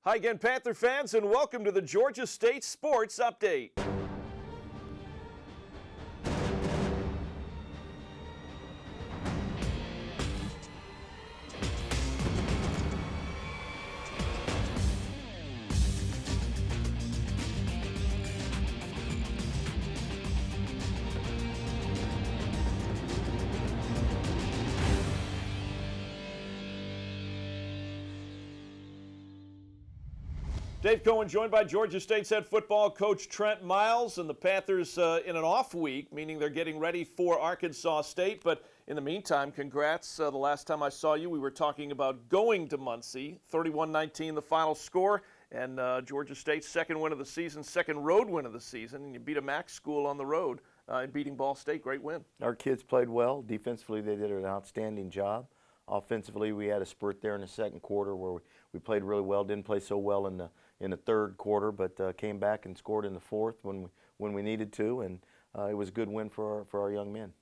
Hi again, Panther fans, and welcome to the Georgia State Sports Update. Dave Cohen joined by Georgia State's head football coach Trent Miles, and the Panthers in an off week, meaning they're getting ready for Arkansas State. But in the meantime, congrats. The last time I saw you, we were talking about going to Muncie. 31-19 the final score, and Georgia State's second win of the season, second road win of the season, and you beat a MAC school on the road in beating Ball State. Great win. Our kids played well. Defensively, they did an outstanding job. Offensively, we had a spurt there in the second quarter where we played really well. Didn't play so well in the third quarter, but came back and scored in the fourth when we needed to, and it was a good win for our young men.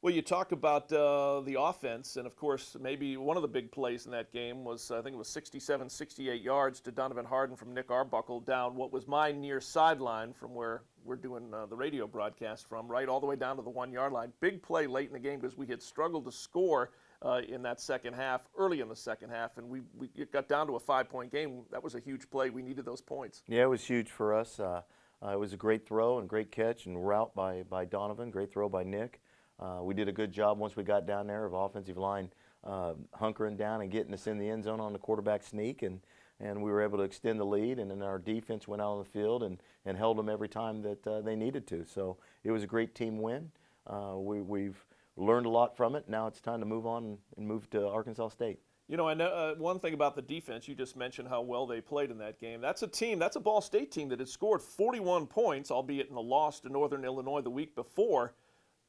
Well, you talk about the offense, and of course, maybe one of the big plays in that game was, I think it was 67, 68 yards to Donovan Harden from Nick Arbuckle down what was my near sideline from where we're doing the radio broadcast from, right all the way down to the 1 yard line. Big play late in the game because we had struggled to score in that second half, early in the second half, and we got down to a 5-point game. That was a huge play. We needed those points. Yeah, it was huge for us. It was a great throw and great catch and route by Donovan, great throw by Nick. We did a good job once we got down there of offensive line hunkering down and getting us in the end zone on the quarterback sneak, and we were able to extend the lead, and then our defense went out on the field and held them every time that they needed to. So it was a great team win. We've learned a lot from it. Now it's time to move on and move to Arkansas State. You know, I know one thing about the defense, you just mentioned how well they played in that game. That's a Ball State team that had scored 41 points, albeit in the loss to Northern Illinois the week before,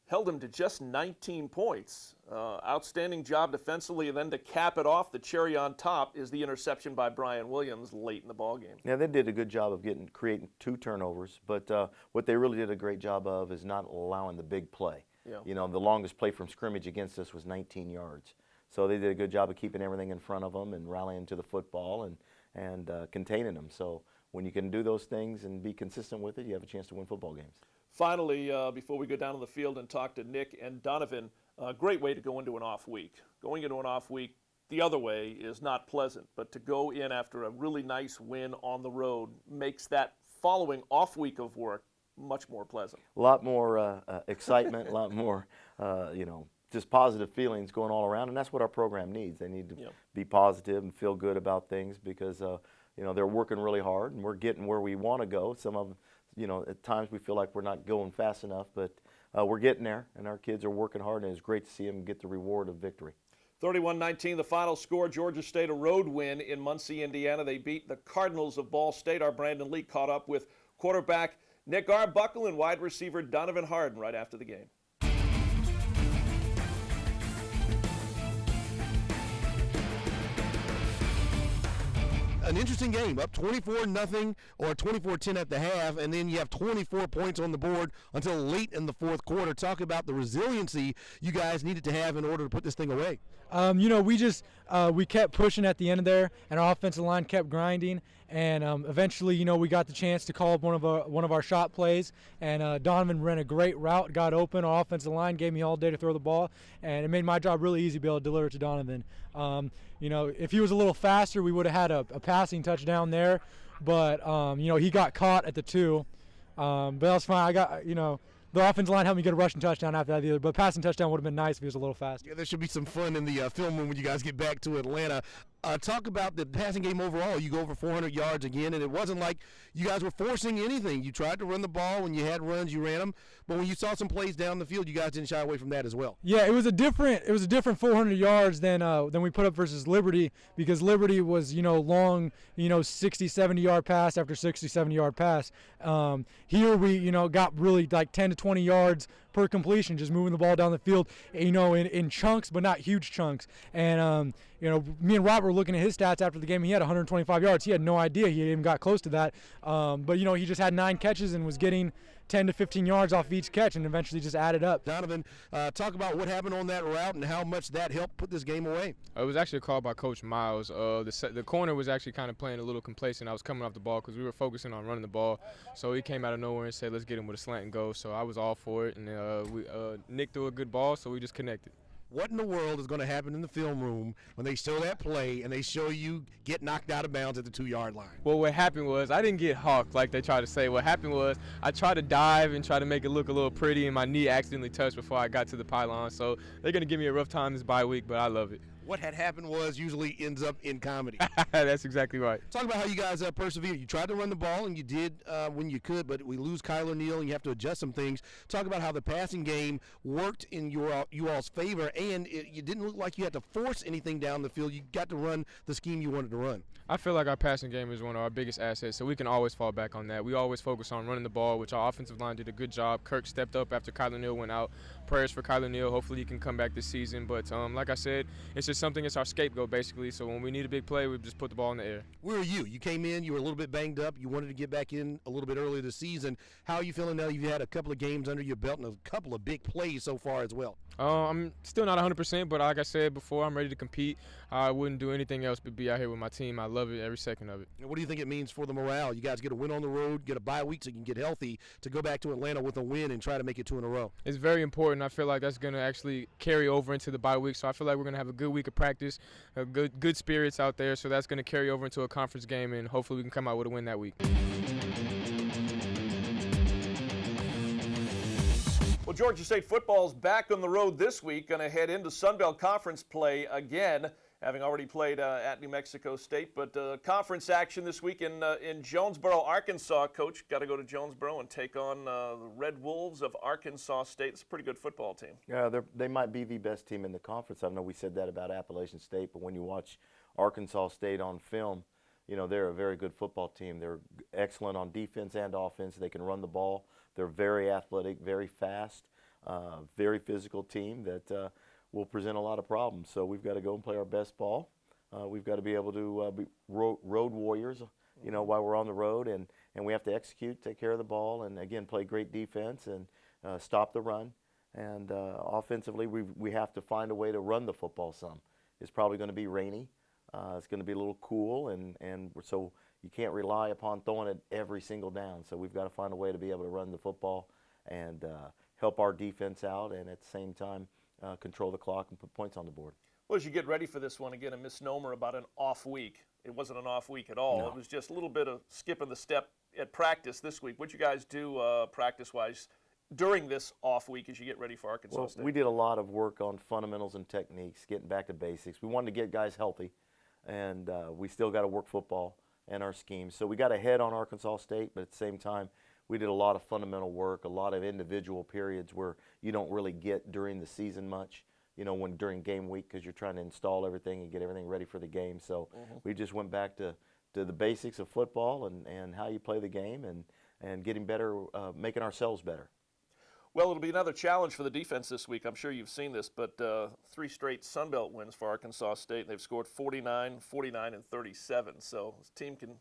held them to just 19 points. Outstanding job defensively, and then to cap it off, the cherry on top is the interception by Brian Williams late in the ballgame. Yeah, they did a good job of creating 2 turnovers, but what they really did a great job of is not allowing the big play. Yeah. You know, the longest play from scrimmage against us was 19 yards. So they did a good job of keeping everything in front of them and rallying to the football and containing them. So when you can do those things and be consistent with it, you have a chance to win football games. Finally, before we go down to the field and talk to Nick and Donovan, a great way to go into an off week. Going into an off week the other way is not pleasant, but to go in after a really nice win on the road makes that following off week of work much more pleasant. A lot more excitement, a lot more, just positive feelings going all around, and that's what our program needs. They need to be positive and feel good about things because, they're working really hard, and we're getting where we want to go. Some of, at times we feel like we're not going fast enough, but we're getting there, and our kids are working hard, and it's great to see them get the reward of victory. 31-19 the final score. Georgia State a road win in Muncie, Indiana. They beat the Cardinals of Ball State. Our Brandon Lee caught up with quarterback Nick Arbuckle and wide receiver Donovan Harden right after the game. An interesting game, up 24-0 or 24-10 at the half, and then you have 24 points on the board until late in the fourth quarter. Talk about the resiliency you guys needed to have in order to put this thing away. We kept pushing at the end of there, and our offensive line kept grinding, and eventually, we got the chance to call up one of our shot plays, and Donovan ran a great route, got open. Our offensive line gave me all day to throw the ball, and it made my job really easy to be able to deliver it to Donovan. If he was a little faster, we would have had a passing touchdown there, but he got caught at the 2. But that's fine. I got the offensive line helped me get a rushing touchdown after that either, but passing touchdown would have been nice if he was a little faster. Yeah, there should be some fun in the film room when you guys get back to Atlanta. Talk about the passing game overall. You go over 400 yards again, and it wasn't like you guys were forcing anything. You tried to run the ball. When you had runs, you ran them. But when you saw some plays down the field, you guys didn't shy away from that as well. Yeah, it was a different 400 yards than we put up versus Liberty, because Liberty was long 60, 70 yard pass after 60, 70 yard pass. Here we got really like 10 to 20 yards per completion, just moving the ball down the field, in chunks, but not huge chunks. And me and Robert were looking at his stats after the game. He had 125 yards. He had no idea he even got close to that. But he just had 9 catches and was getting 10 to 15 yards off each catch and eventually just added up. Donovan, talk about what happened on that route and how much that helped put this game away. It was actually a call by Coach Miles. The corner was actually kind of playing a little complacent. I was coming off the ball because we were focusing on running the ball. So he came out of nowhere and said, let's get him with a slant and go. So I was all for it. And Nick threw a good ball, so we just connected. What in the world is going to happen in the film room when they show that play and they show you get knocked out of bounds at the 2-yard line? Well, what happened was I didn't get hawked like they tried to say. What happened was I tried to dive and try to make it look a little pretty, and my knee accidentally touched before I got to the pylon. So they're going to give me a rough time this bye week, but I love it. What had happened was usually ends up in comedy. That's exactly right. Talk about how you guys persevered. You tried to run the ball, and you did when you could, but we lose Kyler Neal, and you have to adjust some things. Talk about how the passing game worked in you all's favor, and you didn't look like you had to force anything down the field. You got to run the scheme you wanted to run. I feel like our passing game is one of our biggest assets, so we can always fall back on that. We always focus on running the ball, which our offensive line did a good job. Kirk stepped up after Kyler Neal went out. Prayers for Kyler Neal. Hopefully he can come back this season. But like I said, it's just something, it's our scapegoat basically. So when we need a big play, we just put the ball in the air. Where are you? You came in, you were a little bit banged up. You wanted to get back in a little bit earlier this season. How are you feeling now? You've had a couple of games under your belt and a couple of big plays so far as well. I'm still not 100%, but like I said before, I'm ready to compete. I wouldn't do anything else but be out here with my team. I love it, every second of it. And what do you think it means for the morale? You guys get a win on the road, get a bye week so you can get healthy to go back to Atlanta with a win and try to make it 2 in a row. It's very important. I feel like that's going to actually carry over into the bye week. So I feel like we're going to have a good week of practice, good spirits out there. So that's going to carry over into a conference game, and hopefully we can come out with a win that week. Well, Georgia State football's back on the road this week, going to head into Sun Belt Conference play again, having already played at New Mexico State. But conference action this week in Jonesboro, Arkansas. Coach, got to go to Jonesboro and take on the Red Wolves of Arkansas State. It's a pretty good football team. Yeah, they might be the best team in the conference. I know we said that about Appalachian State, but when you watch Arkansas State on film, you know, they're a very good football team. They're excellent on defense and offense. They can run the ball. They're very athletic, very fast, very physical team that will present a lot of problems. So we've got to go and play our best ball. We've got to be able to be road warriors, you know, while we're on the road, and we have to execute, take care of the ball, and again play great defense and stop the run. And offensively, we have to find a way to run the football some. It's probably going to be rainy. It's going to be a little cool, and so you can't rely upon throwing it every single down. So we've got to find a way to be able to run the football and help our defense out, and at the same time control the clock and put points on the board. Well, as you get ready for this one, again, a misnomer about an off week. It wasn't an off week at all. No. It was just a little bit of skipping the step at practice this week. What'd you guys do practice-wise during this off week as you get ready for Arkansas State? We did a lot of work on fundamentals and techniques, getting back to basics. We wanted to get guys healthy, and we still got to work football and our schemes. So we got ahead on Arkansas State, but at the same time, we did a lot of fundamental work, a lot of individual periods where you don't really get during the season much, you know, when during game week, because you're trying to install everything and get everything ready for the game. So we just went back to the basics of football and how you play the game and getting better, making ourselves better. Well, it'll be another challenge for the defense this week. I'm sure you've seen this, but 3 straight Sun Belt wins for Arkansas State. They've scored 49, 49, and 37. So this team can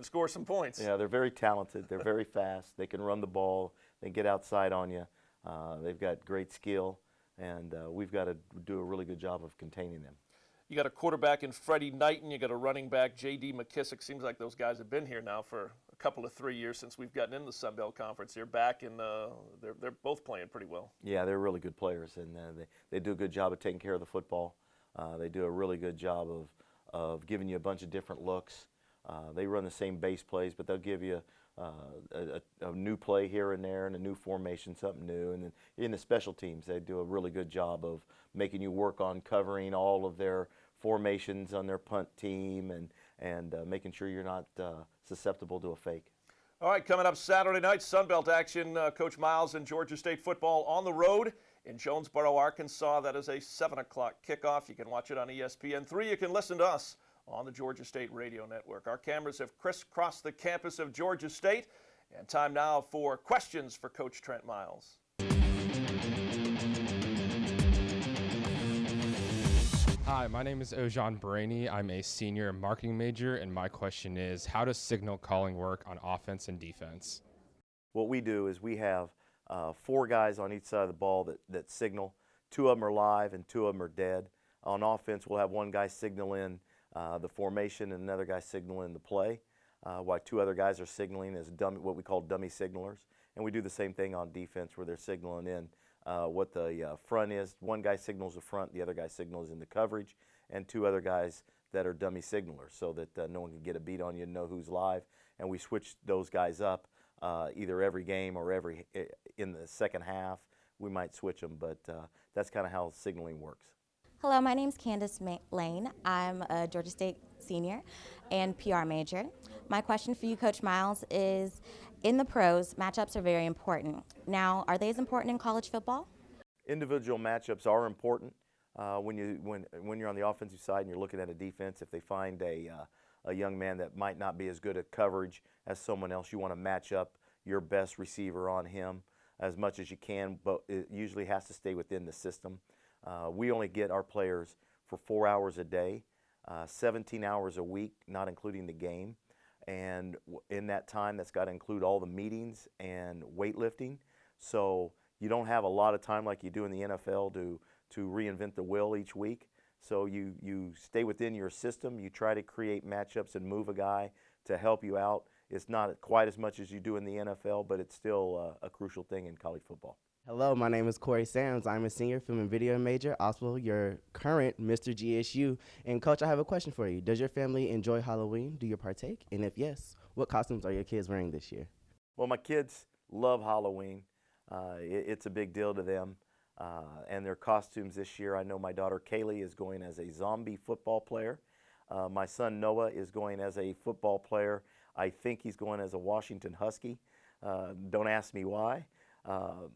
score some points. Yeah, they're very talented. They're very fast. They can run the ball. They get outside on you. They've got great skill, and we've got to do a really good job of containing them. You got a quarterback in Freddie Knighton. You got a running back, J.D. McKissick. Seems like those guys have been here now for a couple of 3 years since we've gotten in the Sun Belt Conference. They're back, and they're both playing pretty well. Yeah, they're really good players, and they do a good job of taking care of the football. They do a really good job of giving you a bunch of different looks. They run the same base plays, but they'll give you a new play here and there and a new formation, something new. And then in the special teams, they do a really good job of making you work on covering all of their formations on their punt team and making sure you're not susceptible to a fake. All right, coming up Saturday night, Sun Belt action. Coach Miles and Georgia State football on the road in Jonesboro, Arkansas. That is a 7 o'clock kickoff. You can watch it on ESPN3. You can listen to us on the Georgia State Radio Network. Our cameras have crisscrossed the campus of Georgia State. And time now for questions for Coach Trent Miles. Hi, my name is Ojan Baraney. I'm a senior marketing major, and my question is, how does signal calling work on offense and defense? what we do is we have 4 guys on each side of the ball that signal. 2 of them are live and 2 of them are dead. On offense, we'll have 1 guy signal in the formation and another guy signal in the play, while 2 other guys are signaling as what we call dummy signalers. And we do the same thing on defense where they're signaling in what the front is. 1 guy signals the front, the other guy signals in the coverage, and 2 other guys that are dummy signalers so that no one can get a beat on you and know who's live. And we switch those guys up either every game or in the second half. We might switch them, but that's kind of how signaling works. Hello, my name's Candace Lane. I'm a Georgia State senior and PR major. My question for you, Coach Miles, is in the pros, matchups are very important. Now, are they as important in college football? Individual matchups are important. When you're on the offensive side and you're looking at a defense, if they find a young man that might not be as good at coverage as someone else, you want to match up your best receiver on him as much as you can, but it usually has to stay within the system. We only get our players for 4 hours a day, 17 hours a week, not including the game. And in that time, that's got to include all the meetings and weightlifting. So you don't have a lot of time like you do in the NFL to reinvent the wheel each week. So you stay within your system. You try to create matchups and move a guy to help you out. It's not quite as much as you do in the NFL, but it's still a crucial thing in college football. Hello, my name is Corey Sams. I'm a senior film and video major, also your current Mr. GSU. And Coach, I have a question for you. Does your family enjoy Halloween? Do you partake? And if yes, what costumes are your kids wearing this year? Well, my kids love Halloween. It's a big deal to them. And their costumes this year, I know my daughter Kaylee is going as a zombie football player. My son Noah is going as a football player. I think he's going as a Washington Husky. Don't ask me why.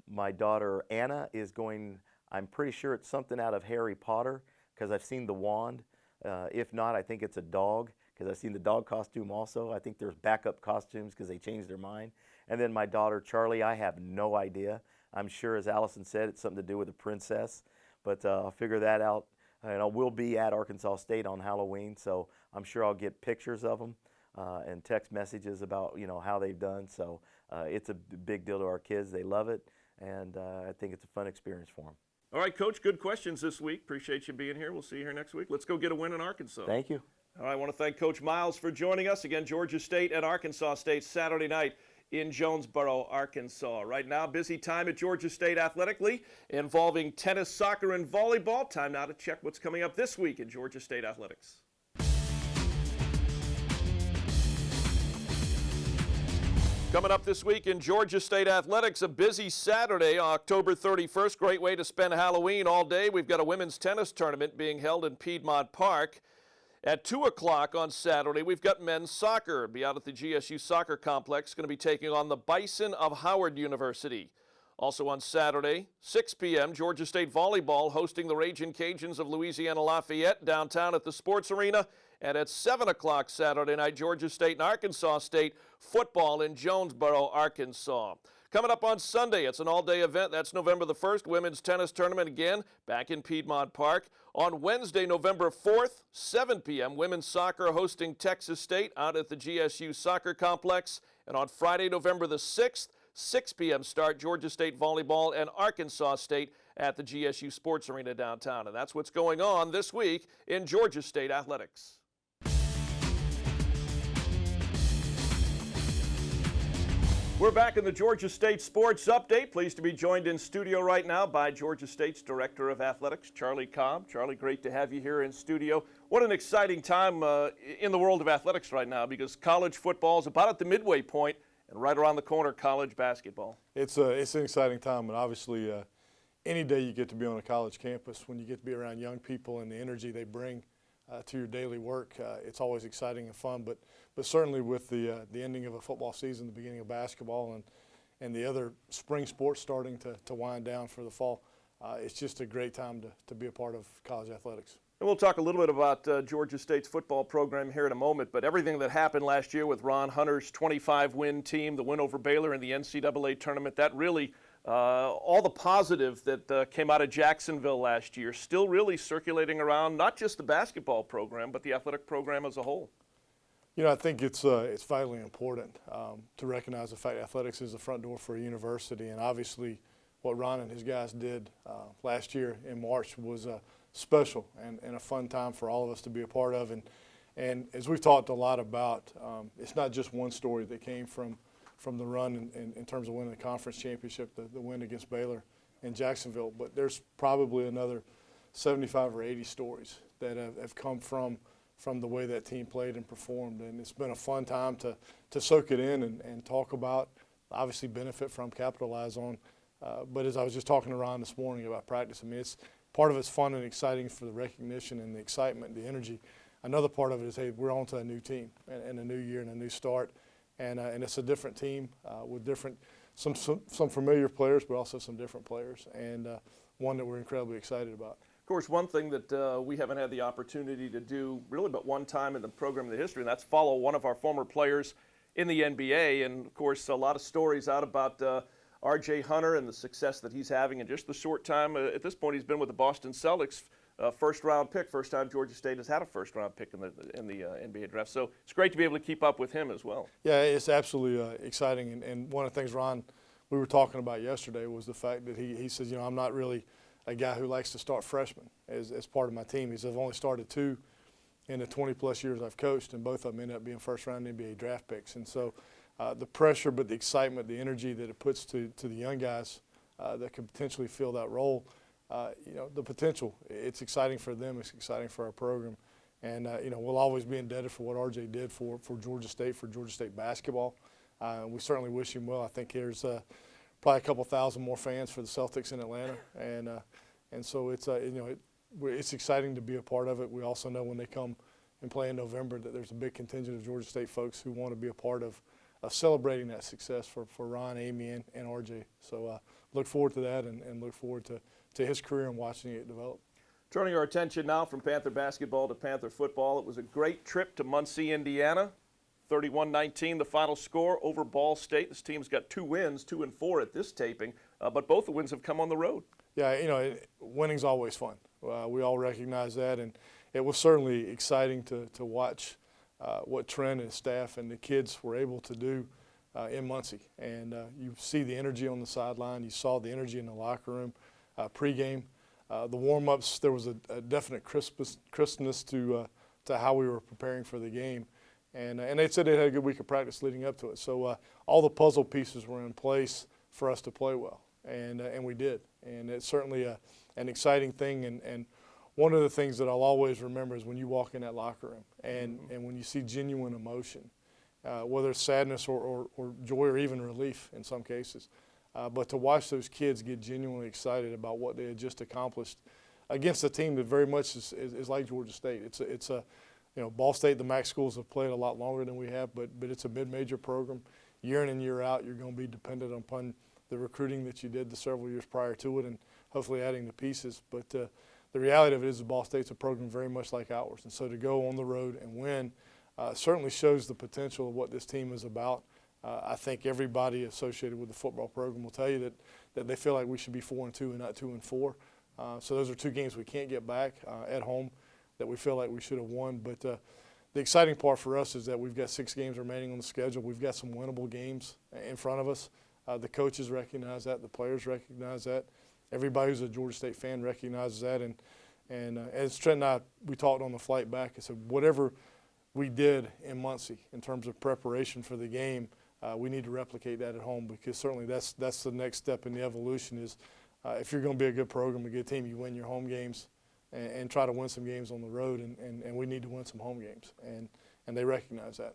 My daughter Anna is going, I'm pretty sure it's something out of Harry Potter because I've seen the wand. If not, I think it's a dog because I've seen the dog costume also. I think there's backup costumes because they changed their mind. And then my daughter Charlie, I have no idea. I'm sure, as Allison said, it's something to do with a princess, but I'll figure that out. And we'll be at Arkansas State on Halloween, so I'm sure I'll get pictures of them and text messages about how they've done. So it's a big deal to our kids. They love it, and I think it's a fun experience for them. All right, Coach, good questions this week. Appreciate you being here. We'll see you here next week. Let's go get a win in Arkansas. Thank you. All right, I want to thank Coach Miles for joining us. Again, Georgia State and Arkansas State Saturday night in Jonesboro, Arkansas. Right now, busy time at Georgia State athletically involving tennis, soccer, and volleyball. Time now to check what's coming up this week in Georgia State athletics. Coming up this week in Georgia State athletics, a busy Saturday, October 31st. Great way to spend Halloween all day. We've got a women's tennis tournament being held in Piedmont Park. At 2 o'clock on Saturday, we've got men's soccer. Be out at the GSU Soccer Complex, going to be taking on the Bison of Howard University. Also on Saturday, 6 p.m., Georgia State volleyball hosting the Ragin' Cajuns of Louisiana Lafayette downtown at the Sports Arena. And at 7 o'clock Saturday night, Georgia State and Arkansas State football in Jonesboro, Arkansas. Coming up on Sunday, it's an all-day event. That's November the 1st, women's tennis tournament again, back in Piedmont Park. On Wednesday, November 4th, 7 p.m., women's soccer hosting Texas State out at the GSU Soccer Complex. And on Friday, November the 6th, 6 p.m. start, Georgia State volleyball and Arkansas State at the GSU Sports Arena downtown. And that's what's going on this week in Georgia State athletics. We're back in the Georgia State Sports Update. Pleased to be joined in studio right now by Georgia State's Director of Athletics, Charlie Cobb. Charlie, great to have you here in studio. What an exciting time in the world of athletics right now, because college football is about at the midway point, and right around the corner, college basketball. It's an exciting time, and obviously any day you get to be on a college campus, when you get to be around young people and the energy they bring to your daily work, it's always exciting and fun. But certainly with the ending of a football season, the beginning of basketball, and the other spring sports starting to wind down for the fall, it's just a great time to be a part of college athletics. And we'll talk a little bit about Georgia State's football program here in a moment, but everything that happened last year with Ron Hunter's 25-win team, the win over Baylor in the NCAA tournament, that really all the positive that came out of Jacksonville last year still really circulating around not just the basketball program, but the athletic program as a whole. You know, I think it's vitally important to recognize the fact that athletics is the front door for a university, and obviously what Ron and his guys did last year in March was special and a fun time for all of us to be a part of. And as we've talked a lot about, it's not just one story that came from the run in terms of winning the conference championship, the win against Baylor in Jacksonville, but there's probably another 75 or 80 stories that have come from the way that team played and performed. And it's been a fun time to soak it in and talk about, obviously benefit from, capitalize on. But as I was just talking to Ron this morning about practice, I mean, part of it's fun and exciting for the recognition and the excitement, the energy. Another part of it is, hey, we're on to a new team and a new year and a new start. And it's a different team with some familiar players, but also some different players, and one that we're incredibly excited about. Of course, one thing that we haven't had the opportunity to do really but one time in the program in the history, and that's follow one of our former players in the NBA. And, of course, a lot of stories out about R.J. Hunter and the success that he's having in just the short time. At this point, he's been with the Boston Celtics, first-round pick, first time Georgia State has had a first-round pick in the NBA draft. So it's great to be able to keep up with him as well. Yeah, it's absolutely exciting. And one of the things, Ron, we were talking about yesterday was the fact that he says, you know, I'm not really a guy who likes to start freshmen as part of my team. He says, I've only started 2 in the 20-plus years I've coached, and both of them ended up being first-round NBA draft picks. And so the pressure, but the excitement, the energy that it puts to the young guys that could potentially fill that role, you know, the potential, it's exciting for them, it's exciting for our program. And, you know, we'll always be indebted for what RJ did for Georgia State basketball. We certainly wish him well. I think there's probably a couple thousand more fans for the Celtics in Atlanta. And so it's, you know, it's exciting to be a part of it. We also know when they come and play in November that there's a big contingent of Georgia State folks who want to be a part of celebrating that success for Ron, Amy, and RJ. So look forward to that and look forward to his career and watching it develop. Turning our attention now from Panther basketball to Panther football, it was a great trip to Muncie, Indiana. 31-19, the final score over Ball State. This team's got 2 wins, 2 and 4 at this taping, but both the wins have come on the road. Yeah, you know, winning's always fun. We all recognize that, and it was certainly exciting to watch what Trent and his staff and the kids were able to do in Muncie. And you see the energy on the sideline. You saw the energy in the locker room pregame. The warm-ups, there was a definite crispness to how we were preparing for the game. And they said they had a good week of practice leading up to it. So all the puzzle pieces were in place for us to play well, and we did. And it's certainly an exciting thing. And one of the things that I'll always remember is when you walk in that locker room and when you see genuine emotion, whether it's sadness or joy or even relief in some cases. But to watch those kids get genuinely excited about what they had just accomplished against a team that very much is like Georgia State. It's a you know, Ball State, the MAC schools have played a lot longer than we have, but it's a mid-major program. Year in and year out, you're going to be dependent upon the recruiting that you did the several years prior to it and hopefully adding the pieces. But the reality of it is that Ball State's a program very much like ours. And so to go on the road and win certainly shows the potential of what this team is about. I think everybody associated with the football program will tell you that they feel like we should be 4-2 and not 2-4. So those are 2 games we can't get back at home that we feel like we should have won. But the exciting part for us is that we've got 6 games remaining on the schedule. We've got some winnable games in front of us. The coaches recognize that. The players recognize that. Everybody who's a Georgia State fan recognizes that. And as Trent and I, we talked on the flight back, I said, whatever we did in Muncie in terms of preparation for the game, we need to replicate that at home, because certainly that's the next step in the evolution is if you're going to be a good program, a good team, you win your home games and try to win some games on the road, and we need to win some home games, and they recognize that.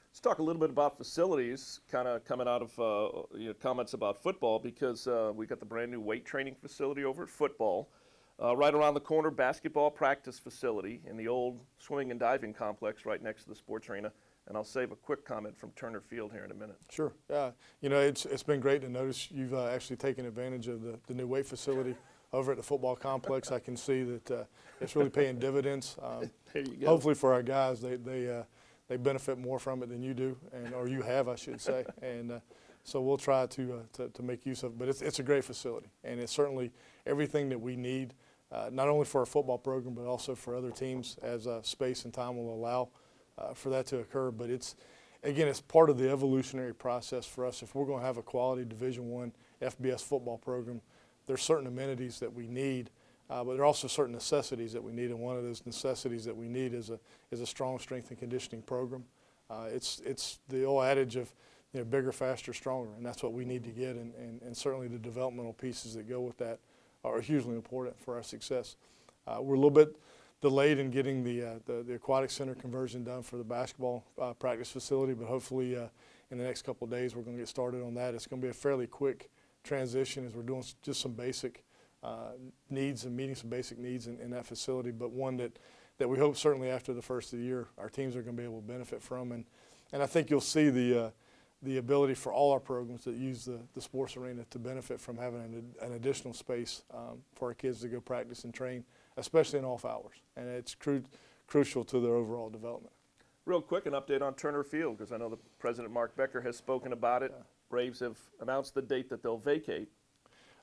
Let's talk a little bit about facilities, kind of coming out of comments about football, because we got the brand new weight training facility over at football. Right around the corner, basketball practice facility in the old swimming and diving complex right next to the sports arena. And I'll save a quick comment from Turner Field here in a minute. Sure. You know, it's been great to notice you've actually taken advantage of the new weight facility over at the football complex. I can see that it's really paying dividends. There you go. Hopefully for our guys, they benefit more from it than you do, or you have, I should say. And so we'll try to make use of it. But it's a great facility, and it's certainly everything that we need, not only for our football program, but also for other teams as space and time will allow. for that to occur. But it's part of the evolutionary process for us. If we're going to have a quality Division I FBS football program, there's certain amenities that we need, but there are also certain necessities that we need. And one of those necessities that we need is a strong strength and conditioning program. It's the old adage of bigger, faster, stronger, and that's what we need to get. And certainly the developmental pieces that go with that are hugely important for our success. We're a little bit delayed in getting the aquatic center conversion done for the basketball practice facility, but hopefully in the next couple of days we're going to get started on that. It's going to be a fairly quick transition as we're doing just some basic needs and meeting some basic needs in that facility, but one that we hope certainly after the first of the year our teams are going to be able to benefit from. And I think you'll see the ability for all our programs that use the sports arena to benefit from having an additional space for our kids to go practice and train, especially in off hours. And it's crucial to their overall development. Real quick, an update on Turner Field, because I know the President Mark Becker has spoken about it. Braves have announced the date that they'll vacate.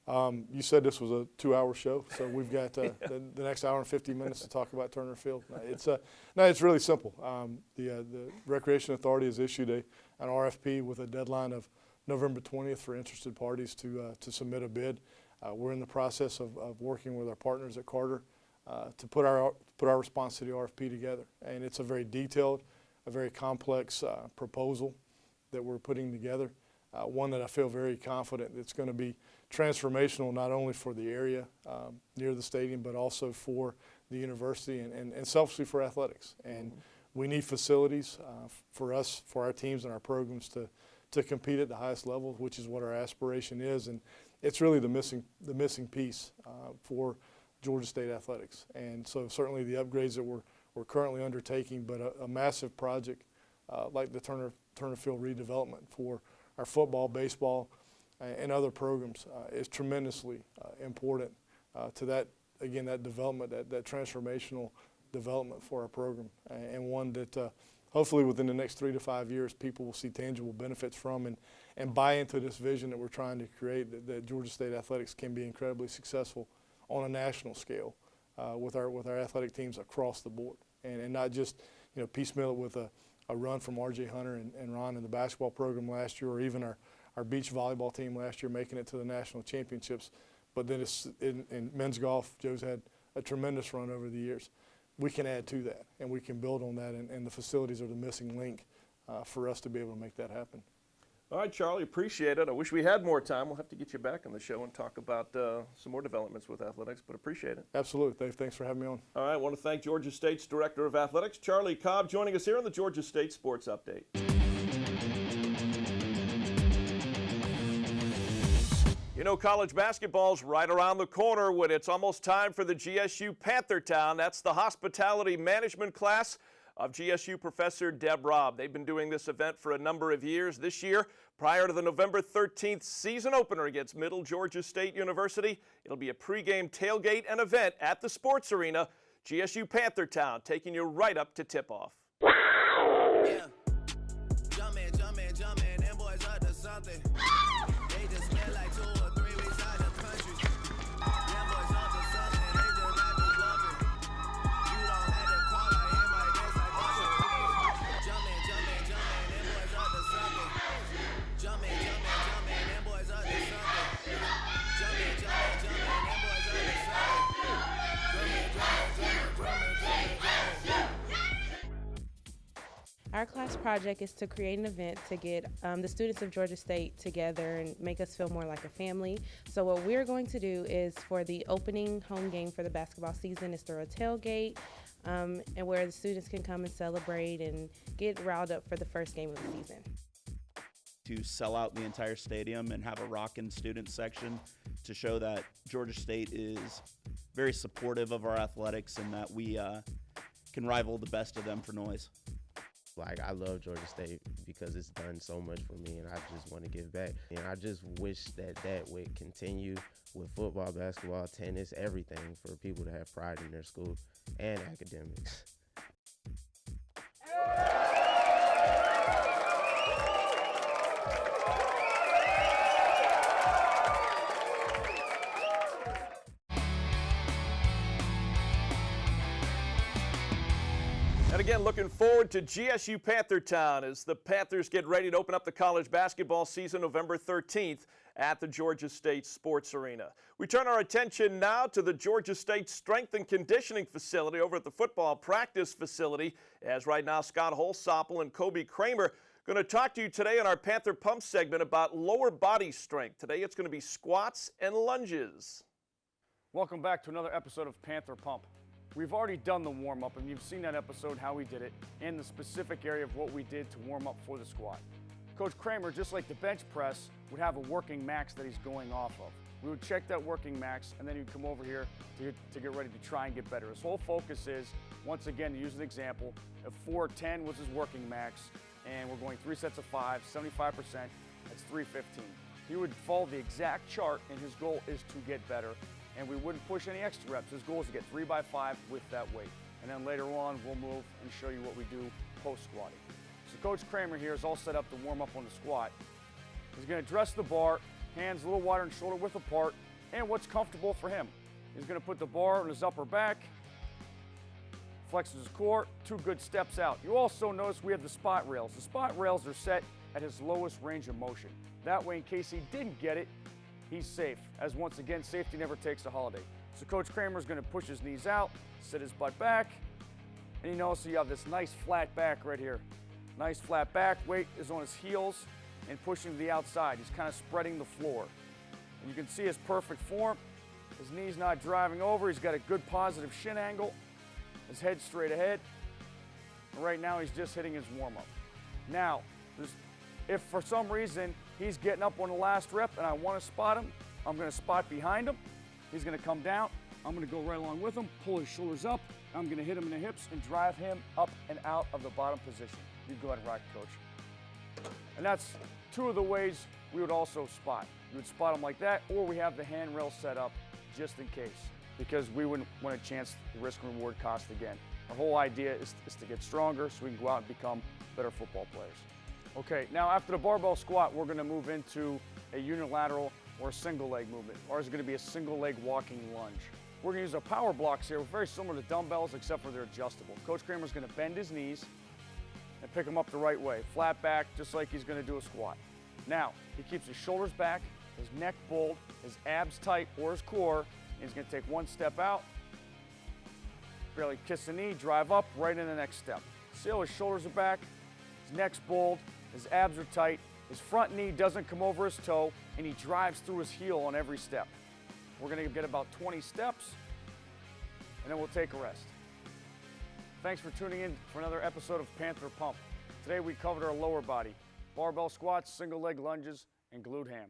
You said this was a 2-hour show, so we've got the next hour and 50 minutes to talk about Turner Field. It's really simple. The Recreation Authority has issued an RFP with a deadline of November 20th for interested parties to submit a bid. We're in the process of working with our partners at Carter to put our response to the RFP together, and it's a very detailed, a very complex proposal that we're putting together. One that I feel very confident it's going to be transformational not only for the area near the stadium, but also for the university and selfishly for athletics. And we need facilities for our teams and our programs to compete at the highest level, which is what our aspiration is. And it's really the missing piece for Georgia State athletics. And so certainly the upgrades that we're currently undertaking, but a massive project like the Turner Field redevelopment for our football, baseball, and other programs is tremendously important to that development, that transformational development for our program, and one that hopefully within the next 3 to 5 years people will see tangible benefits from and buy into this vision that we're trying to create, that Georgia State athletics can be incredibly successful on a national scale with our athletic teams across the board, and not just piecemeal it with a run from R.J. Hunter and Ron in the basketball program last year, or even our beach volleyball team last year making it to the national championships. But then in men's golf, Joe's had a tremendous run over the years. We can add to that, and we can build on that, and the facilities are the missing link for us to be able to make that happen. All right, Charlie, appreciate it. I wish we had more time. We'll have to get you back on the show and talk about some more developments with athletics, but appreciate it. Absolutely, Dave. Thanks for having me on. All right, I want to thank Georgia State's Director of Athletics, Charlie Cobb, joining us here on the Georgia State Sports Update. College basketball's right around the corner when it's almost time for the GSU Panther Town. That's the hospitality management class of GSU professor Deb Robb. They've been doing this event for a number of years. This year, prior to the November 13th season opener against Middle Georgia State University, it'll be a pregame tailgate and event at the sports arena. GSU Panther Town taking you right up to tip-off. Yeah. Jumpin', them boys up to something. They just spent like 2 or 3 weeks out the country. Them boys up to something, they just not just bluffing. You don't have to call like him, like this, like bustin'. Jumpin', them boys up to something. Jumpin', them boys up to something. Jumpin', them boys up to something. Our class project is to create an event to get the students of Georgia State together and make us feel more like a family. So what we're going to do is, for the opening home game for the basketball season, is throw a tailgate and where the students can come and celebrate and get riled up for the first game of the season. To sell out the entire stadium and have a rockin' student section to show that Georgia State is very supportive of our athletics and that we can rival the best of them for noise. Like, I love Georgia State because it's done so much for me, and I just want to give back. And I just wish that would continue with football, basketball, tennis, everything, for people to have pride in their school and academics. And again, looking forward to GSU Panther Town as the Panthers get ready to open up the college basketball season November 13th at the Georgia State Sports Arena. We turn our attention now to the Georgia State Strength and Conditioning Facility over at the football practice facility, as right now Scott Holsopple and Kobe Kramer going to talk to you today on our Panther Pump segment about lower body strength. Today it's going to be squats and lunges. Welcome back to another episode of Panther Pump. We've already done the warm-up, and you've seen that episode, how we did it, and the specific area of what we did to warm up for the squat. Coach Kramer, just like the bench press, would have a working max that he's going off of. We would check that working max, and then he'd come over here to get ready to try and get better. His whole focus is, once again, to use an example, if 410 was his working max, and we're going 3 sets of 5, 75%, that's 315. He would follow the exact chart, and his goal is to get better. And we wouldn't push any extra reps. His goal is to get 3 by 5 with that weight. And then later on, we'll move and show you what we do post-squatting. So Coach Kramer here is all set up to warm up on the squat. He's going to dress the bar, hands a little wider and shoulder width apart, and what's comfortable for him. He's going to put the bar on his upper back, flexes his core, 2 good steps out. You also notice we have the spot rails. The spot rails are set at his lowest range of motion. That way, in case he didn't get it, he's safe, as once again, safety never takes a holiday. So Coach Kramer's gonna push his knees out, sit his butt back, and you notice you have this nice flat back right here. Nice flat back, weight is on his heels and pushing to the outside. He's kind of spreading the floor. And you can see his perfect form. His knees not driving over. He's got a good positive shin angle. His head straight ahead. And right now he's just hitting his warm-up. Now, if for some reason he's getting up on the last rep and I want to spot him, I'm going to spot behind him. He's going to come down. I'm going to go right along with him, pull his shoulders up. I'm going to hit him in the hips and drive him up and out of the bottom position. You go ahead and rock, Coach. And that's 2 of the ways we would also spot. You would spot him like that, or we have the handrail set up just in case, because we wouldn't want a chance the risk and reward cost again. Our whole idea is to get stronger so we can go out and become better football players. Okay, now after the barbell squat, we're going to move into a unilateral or a single leg movement. Ours is going to be a single leg walking lunge. We're going to use our power blocks here, very similar to dumbbells except for they're adjustable. Coach Kramer's going to bend his knees and pick them up the right way, flat back, just like he's going to do a squat. Now, he keeps his shoulders back, his neck bold, his abs tight, or his core, and he's going to take 1 step out, barely kiss the knee, drive up, right in the next step. See how his shoulders are back, his neck's bold, his abs are tight, his front knee doesn't come over his toe, and he drives through his heel on every step. We're going to get about 20 steps, and then we'll take a rest. Thanks for tuning in for another episode of Panther Pump. Today we covered our lower body, barbell squats, single leg lunges, and glute ham.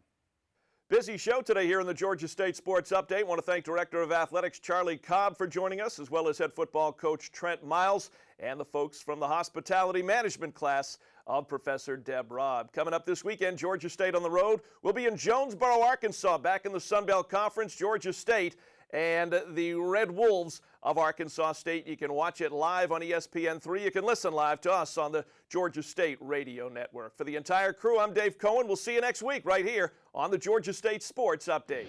Busy show today here in the Georgia State Sports Update. Want to thank Director of Athletics Charlie Cobb for joining us, as well as head football coach Trent Miles and the folks from the hospitality management class of Professor Deb Robb. Coming up this weekend, Georgia State on the road. We'll be in Jonesboro, Arkansas, back in the Sun Belt Conference. Georgia State and the Red Wolves of Arkansas State. You can watch it live on ESPN3. You can listen live to us on the Georgia State Radio Network. For the entire crew, I'm Dave Cohen. We'll see you next week right here on the Georgia State Sports Update.